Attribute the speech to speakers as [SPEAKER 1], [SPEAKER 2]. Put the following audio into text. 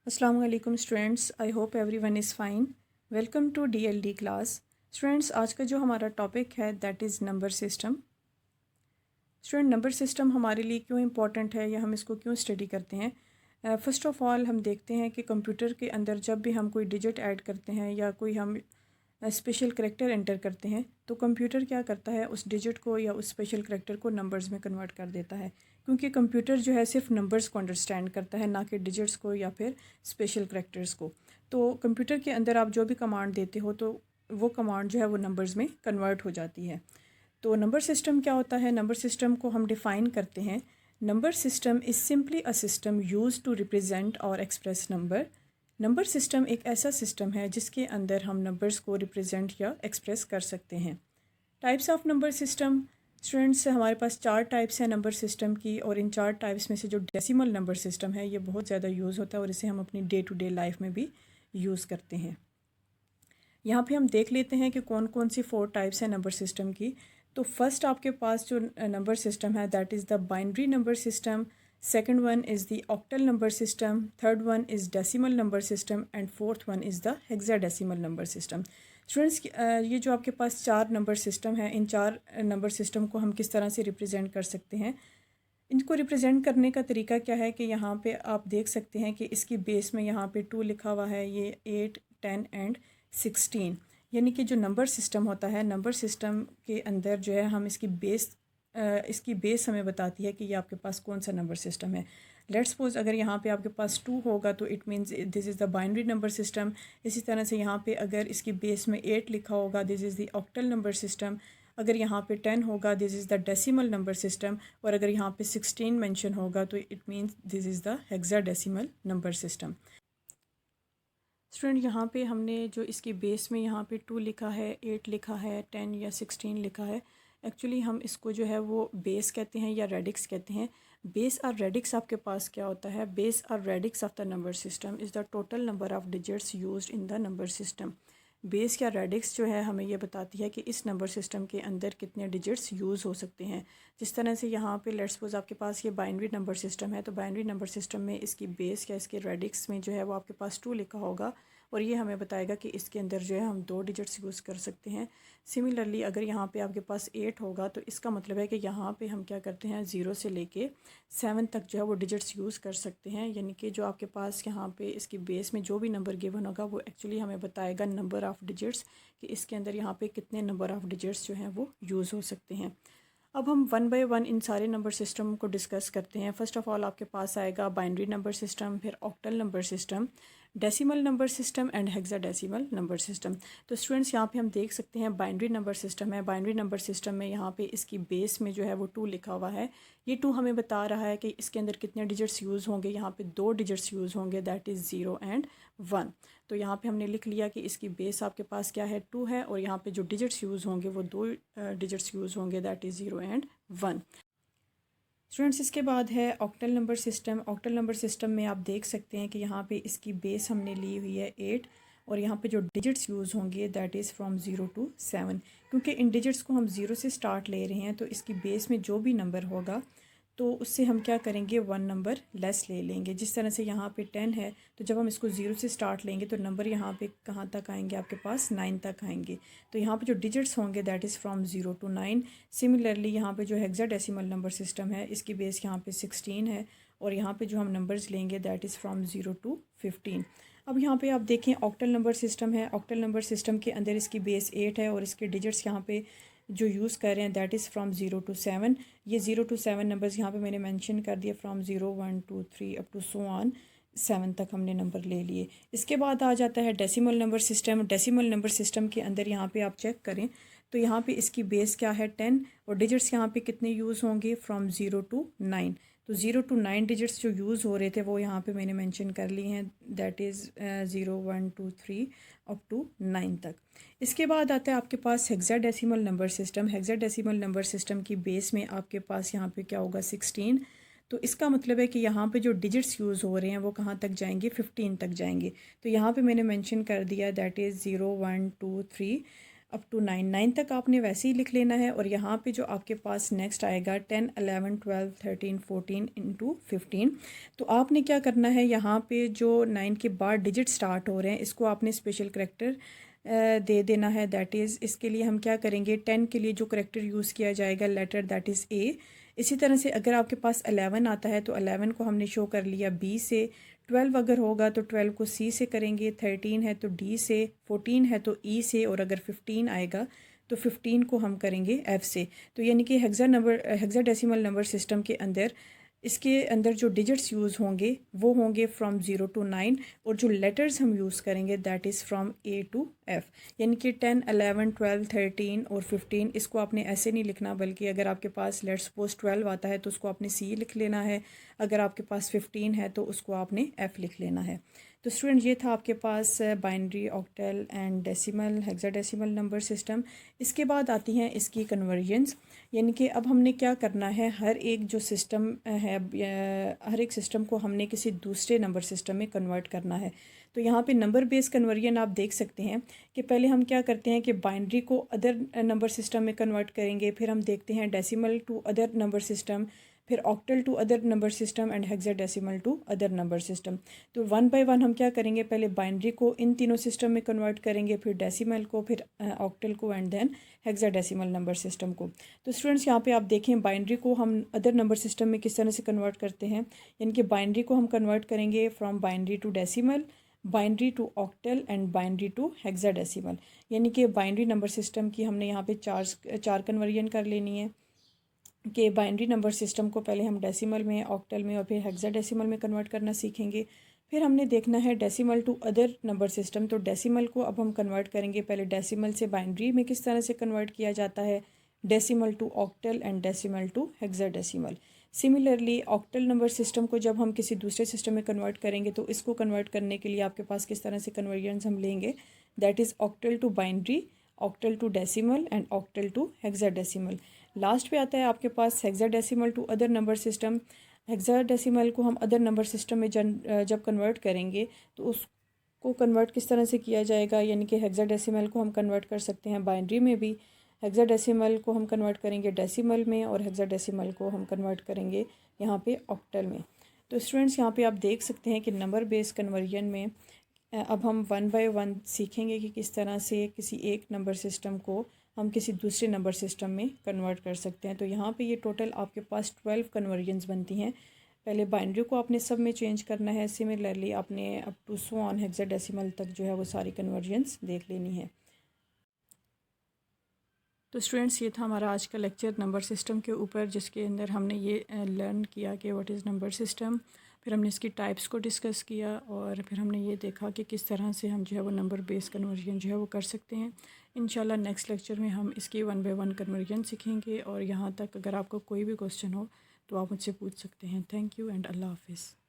[SPEAKER 1] अस्सलाम वालेकुम students, I hope everyone is fine. Welcome to DLD class. Students, आज का जो हमारा टॉपिक है that is number system. Student, number system हमारे लिए क्यों इम्पॉर्टेंट है या हम इसको क्यों स्टडी करते हैं? फ़र्स्ट ऑफ़ ऑल हम देखते हैं कि कंप्यूटर के अंदर जब भी हम कोई डिजिट ऐड करते हैं या कोई हम स्पेशल करैक्टर एंटर करते हैं तो कंप्यूटर क्या करता है, उस डिजिट को या उस स्पेशल करैक्टर को नंबर्स में कन्वर्ट कर देता है। क्योंकि कंप्यूटर जो है सिर्फ नंबर्स को अंडरस्टैंड करता है, ना कि डिजिट्स को या फिर स्पेशल करैक्टर्स को। तो कंप्यूटर के अंदर आप जो भी कमांड देते हो तो वो कमांड जो है वो नंबर्स में कन्वर्ट हो जाती है। तो नंबर सिस्टम क्या होता है? नंबर सिस्टम को हम डिफ़ाइन करते हैं। Number system is simply a system used to represent और एक्सप्रेस नंबर। नंबर सिस्टम एक ऐसा सिस्टम है जिसके अंदर हम नंबर्स को रिप्रेजेंट या एक्सप्रेस कर सकते हैं। Types of number system. Students, हमारे पास 4 टाइप्स हैं नंबर सिस्टम की, और इन 4 टाइप्स में से जो डेसिमल नंबर सिस्टम है ये बहुत ज़्यादा यूज़ होता है और इसे हम अपनी डे टू डे लाइफ में भी यूज़ करते हैं। यहाँ पे हम देख लेते हैं कि कौन कौन सी 4 टाइप्स हैं नंबर सिस्टम की। तो फर्स्ट आपके पास जो नंबर सिस्टम है that is the binary number system. Second one is the octal number system. Third one is decimal number system and fourth one is the hexadecimal number system. Students, ये जो आपके पास 4 number system है, इन 4 number system को हम किस तरह से represent कर सकते हैं? इनको रिप्रेजेंट करने का तरीका क्या है कि यहाँ पे आप देख सकते हैं कि इसकी बेस में यहाँ पे 2 लिखा हुआ है, ये 8, 10 एंड 16। यानी कि जो नंबर सिस्टम होता है, नंबर सिस्टम के अंदर जो है हम इसकी बेस हमें बताती है कि ये आपके पास कौन सा नंबर सिस्टम है। लेट्स सपोज अगर यहाँ पे आपके पास 2 होगा तो it means this is the binary number system. इसी तरह से यहाँ पे अगर इसकी बेस में 8 लिखा होगा, this is the octal number system. अगर यहाँ पे 10 होगा, this is the decimal number system. और अगर यहाँ पे 16 मेंशन होगा तो it means this is the hexadecimal number system. Student, यहाँ पे हमने जो इसकी बेस में यहाँ पे 2 लिखा है, 8 लिखा है, 10 या 16 लिखा है, एक्चुअली हम इसको जो है वो बेस कहते हैं या रेडिक्स कहते हैं। बेस और रेडिक्स आपके पास क्या होता है? बेस और radix of the number system is the total number of digits used in the number system. Base या रेडिक्स जो है हमें ये बताती है कि इस नंबर सिस्टम के अंदर कितने डिजिट्स यूज़ हो सकते हैं। जिस तरह से यहाँ पे लेट्स सपोज आपके पास ये बाइनरी नंबर सिस्टम है, तो बाइनरी नंबर सिस्टम में इसकी बेस या इसके रेडिक्स में जो है वो आपके पास 2 लिखा होगा, और ये हमें बताएगा कि इसके अंदर जो है हम 2 डिजिट्स यूज़ कर सकते हैं। सिमिलरली अगर यहाँ पे आपके पास 8 होगा तो इसका मतलब है कि यहाँ पे हम क्या करते हैं, 0 से लेके 7 तक जो है वो डिजिट्स यूज़ कर सकते हैं। यानी कि जो आपके पास यहाँ पे इसकी बेस में जो भी नंबर गिवन होगा वो एक्चुअली हमें बताएगा नंबर ऑफ़ डिजिट्स, कि इसके अंदर यहाँ पे कितने नंबर ऑफ़ डिजिट्स जो हैं वो यूज़ हो सकते हैं। अब हम वन बाय वन इन सारे नंबर सिस्टम को डिस्कस करते हैं। फर्स्ट ऑफ़ ऑल आपके पास आएगा बाइनरी नंबर सिस्टम, फिर octal number system, decimal number system and hexadecimal number system. तो स्टूडेंट्स, यहाँ पे हम देख सकते हैं बाइनरी नंबर सिस्टम है। बाइनरी नंबर सिस्टम में यहाँ पे इसकी बेस में जो है वो 2 लिखा हुआ है। ये 2 हमें बता रहा है कि इसके अंदर कितने डिजिट्स यूज़ होंगे। यहाँ पे 2 डिजिट्स यूज़ होंगे, दैट इज़ 0 एंड 1। तो यहाँ पे हमने लिख लिया कि इसकी बेस आपके पास क्या है, 2 है, और यहाँ पे जो डिजिट्स यूज़ होंगे वो 2 डिजिट्स यूज़ होंगे, दैट इज़ 0 एंड 1। स्टूडेंट्स, इसके बाद है octal number system. Octal number system में आप देख सकते हैं कि यहाँ पे इसकी बेस हमने ली हुई है 8, और यहाँ पे जो डिजिट्स यूज़ होंगे दैट इज़ फ्रॉम 0 to 7। क्योंकि इन डिजिट्स को हम 0 से स्टार्ट ले रहे हैं तो इसकी बेस में जो भी नंबर होगा तो उससे हम क्या करेंगे, 1 नंबर लेस ले लेंगे। जिस तरह से यहाँ पे 10 है, तो जब हम इसको 0 से स्टार्ट लेंगे तो नंबर यहाँ पे कहाँ तक आएंगे, आपके पास 9 तक आएंगे। तो यहाँ पे जो डिजिट्स होंगे that is from 0 to 9। Similarly यहाँ पे जो हेक्साडेसिमल नंबर सिस्टम है, इसकी बेस यहाँ पे 16 है, और यहाँ पे जो हम नंबर्स लेंगे दैट इज़ फ्रॉम 0 to 15। अब यहाँ पे आप देखें ऑक्टल नंबर सिस्टम है। ऑक्टल नंबर सिस्टम के अंदर इसकी बेस 8 है, और इसके डिजिट्स यहाँ पे जो यूज़ कर रहे हैं दैट इज़ फ्रॉम 0 to 7। ये 0 to 7 नंबर्स यहाँ पे मैंने मेंशन कर दिया, from 0, 1, 2, 3 up to so on 7 तक हमने नंबर ले लिए। इसके बाद आ जाता है decimal number system. Decimal number system के अंदर यहाँ पे आप चेक करें तो यहाँ पे इसकी बेस क्या है, 10, और डिजिट्स यहाँ पे कितने यूज़ होंगे, फ्रॉम 0 to 9। तो 0 to 9 डिजिट्स जो यूज़ हो रहे थे वो यहाँ पे मैंने मेंशन कर लिए हैं, दैट इज़ 0, 1, 2, 3 अप टू 9 तक। इसके बाद आता है आपके पास hexadecimal number system. Hexadecimal number system की बेस में आपके पास यहाँ पे क्या होगा, 16। तो इसका मतलब है कि यहाँ पे जो डिजिट्स यूज़ हो रहे हैं वो कहाँ तक जाएंगे, 15 तक जाएंगे। तो यहाँ पे मैंने मेंशन कर दिया दैट इज़ 0, 1, 2, 3 अप टू 9 तक आपने वैसे ही लिख लेना है। और यहाँ पे जो आपके पास नेक्स्ट आएगा 10, 11, 12, 13, 14 इंटू 15, तो आपने क्या करना है, यहाँ पे जो 9 के बाद डिजिट स्टार्ट हो रहे हैं इसको आपने स्पेशल करेक्टर दे देना है। दैट इज़ इसके लिए हम क्या करेंगे, 10 के लिए जो करेक्टर यूज़ किया जाएगा लेटर दैट इज़ ए। इसी तरह से अगर आपके पास 11 आता है तो 11 को हमने शो कर लिया बी से, 12 अगर होगा तो 12 को सी से करेंगे, 13 है तो डी से, 14 है तो ई से, और अगर 15 आएगा तो 15 को हम करेंगे एफ से। तो यानी कि हेक्साडेसिमल नंबर सिस्टम के अंदर इसके अंदर जो डिजिट्स यूज़ होंगे वो होंगे फ्रॉम 0 to 9, और जो लेटर्स हम यूज़ करेंगे that is from A to F. यानी कि 10, 11, 12, 13 और 15 इसको आपने ऐसे नहीं लिखना, बल्कि अगर आपके पास लेट्स सपोज 12 आता है तो उसको आपने सी लिख लेना है, अगर आपके पास 15 है तो उसको आपने एफ़ लिख लेना है। तो स्टूडेंट ये था आपके पास binary, octal and decimal, hexadecimal number system. इसके बाद आती हैं इसकी कन्वर्जन्स, यानी कि अब हमने क्या करना है, हर एक जो सिस्टम है हर एक सिस्टम को हमने किसी दूसरे नंबर सिस्टम में कन्वर्ट करना है। तो यहाँ पे नंबर बेस कन्वर्जन आप देख सकते हैं कि पहले हम क्या करते हैं कि बाइनरी को अदर नंबर सिस्टम में कन्वर्ट करेंगे, फिर हम देखते हैं decimal to other number system, फिर octal to other number system and hexadecimal to other number system. तो वन बाय वन हम क्या करेंगे, पहले बाइनरी को इन तीनों सिस्टम में कन्वर्ट करेंगे, फिर डेसिमल को, फिर ऑक्टल को and then hexadecimal number system को। तो स्टूडेंट्स यहाँ पे आप देखें बाइनरी को हम अदर नंबर सिस्टम में किस तरह से कन्वर्ट करते हैं, यानी कि बाइनरी को हम कन्वर्ट करेंगे from binary to decimal, binary to octal and binary to hexadecimal. यानी कि बाइनरी नंबर सिस्टम की हमने यहाँ पे चार कन्वर्जन कर लेनी है कि बाइनरी नंबर सिस्टम को पहले हम डेसिमल में, ऑक्टल में और फिर हेक्साडेसिमल में कन्वर्ट करना सीखेंगे। फिर हमने देखना है decimal to other number system, तो डेसिमल को अब हम कन्वर्ट करेंगे, पहले डेसिमल से बाइनरी में किस तरह से कन्वर्ट किया जाता है, decimal to octal and decimal to hexadecimal. Similarly octal number system को जब हम किसी दूसरे सिस्टम में कन्वर्ट करेंगे तो इसको कन्वर्ट करने के लिए आपके पास किस तरह से कन्वर्जन्स हम लेंगे, that is octal to binary, octal to decimal and octal to hexadecimal. Last पे आता है आपके पास hexadecimal to other number system. Hexadecimal को हम अदर नंबर सिस्टम में जब कन्वर्ट करेंगे तो उसको कन्वर्ट किस तरह से किया जाएगा, यानी कि हेक्साडेसिमल को हम कन्वर्ट कर सकते हैं बाइनरी में भी, हेक्साडेसिमल को हम कन्वर्ट करेंगे डेसिमल में, और हेक्साडेसिमल को हम कन्वर्ट करेंगे यहाँ पे ऑक्टल में। तो स्टूडेंट्स यहाँ पे आप देख सकते हैं कि नंबर बेस कन्वर्जन में अब हम वन बाय वन सीखेंगे कि किस तरह से किसी एक नंबर सिस्टम को हम किसी दूसरे नंबर सिस्टम में कन्वर्ट कर सकते हैं। तो यहाँ पे ये टोटल आपके पास 12 कन्वर्जन्स बनती हैं। पहले बाइनरी को आपने सब में चेंज करना है, सिमिलरली आपने up to so on hexadecimal तक जो है वो सारी कन्वर्जन्स देख लेनी है। तो स्टूडेंट्स ये था हमारा आज का लेक्चर नंबर सिस्टम के ऊपर, जिसके अंदर हमने ये लर्न किया कि व्हाट इज़ नंबर सिस्टम, फिर हमने इसकी टाइप्स को डिस्कस किया, और फिर हमने ये देखा कि किस तरह से हम जो है वो नंबर बेस कन्वर्जन जो है वो कर सकते हैं। इंशाल्लाह नेक्स्ट लेक्चर में हम इसकी 1 बाय 1 कन्वर्जन सीखेंगे, और यहाँ तक अगर आपको कोई भी क्वेश्चन हो तो आप मुझसे पूछ सकते हैं। थैंक यू एंड अल्लाह हाफिज़।